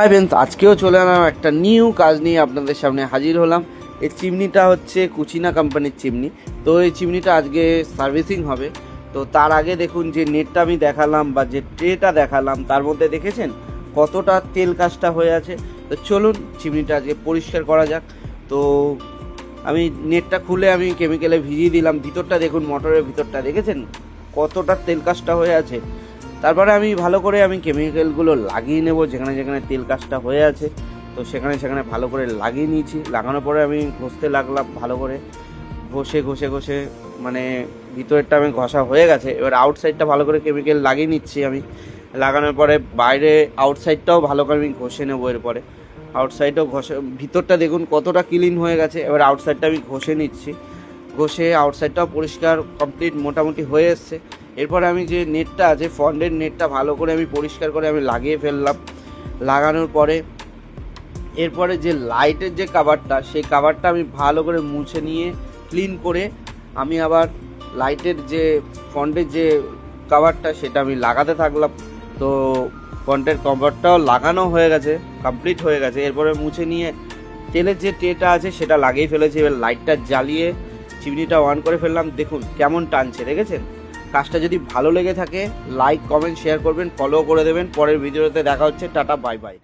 Hi friends, আজকেও চলে এলাম একটা নিউ কাজ নিয়ে আপনাদের সামনে হাজির হলাম। এই চিমনিটা হচ্ছে কুচিনা কোম্পানির চিমনি। তো এই চিমনিটা আজকে সার্ভিসিং হবে। তো তার আগে দেখুন যে নেটটা আমি দেখালাম বা যে ট্রেটা দেখালাম তার মধ্যে দেখেছেন কতটা তেল কাজটা হয়ে আছে। তো চলুন চিমনিটা আজকে পরিষ্কার করা যাক। তো আমি নেটটা খুলে আমি কেমিক্যালে ভিজিয়ে দিলাম। ভিতরটা দেখুন, মোটরের ভিতরটা দেখেছেন কতটা তেল কাজটা হয়ে আছে। তারপরে আমি ভালো করে কেমিক্যালগুলো লাগিয়ে নেব যেখানে যেখানে তেল কাজটা হয়ে আছে। তো সেখানে সেখানে ভালো করে লাগিয়ে নিয়েছি। লাগানোর পরে আমি ঘষতে লাগলাম ভালো করে, ঘষে ঘষে ঘষে মানে ভিতরেরটা আমি ঘষা হয়ে গেছে। এবার আউটসাইডটা ভালো করে কেমিক্যাল লাগিয়ে নিচ্ছি আমি। লাগানোর পরে বাইরে আউটসাইডটাও ভালো করে আমি ঘষে নেবো। এরপরে আউটসাইডও ঘষে, ভিতরটা দেখুন কতটা ক্লিন হয়ে গেছে। এবার আউটসাইডটা আমি ঘষে নিচ্ছি, ঘষে আউটসাইডটাও পরিষ্কার কমপ্লিট মোটামুটি হয়ে এসছে। এরপরে আমি যে নেটটা আছে ফন্ডের নেটটা ভালো করে আমি পরিষ্কার করে আমি লাগিয়ে ফেললাম। লাগানোর পরে এরপরে যে লাইটের যে কাভারটা, সেই কাভারটা আমি ভালো করে মুছে নিয়ে ক্লিন করে আমি আবার লাইটের যে ফন্টের যে কাভারটা সেটা আমি লাগাতে থাকলাম। তো ফন্টের কভারটাও লাগানো হয়ে গেছে, কমপ্লিট হয়ে গেছে। এরপরে মুছে নিয়ে তেলের যে ট্রেটা আছে সেটা লাগিয়ে ফেলেছি। এবার লাইটটা জ্বালিয়ে চিমনিটা অন করে ফেললাম। দেখুন কেমন টানছে, দেখেছেন? কাজটা যদি ভালো লেগে থাকে লাইক কমেন্ট শেয়ার করবেন, ফলো করে দেবেন। পরের ভিডিওতে দেখা হচ্ছে। Tata, bye bye.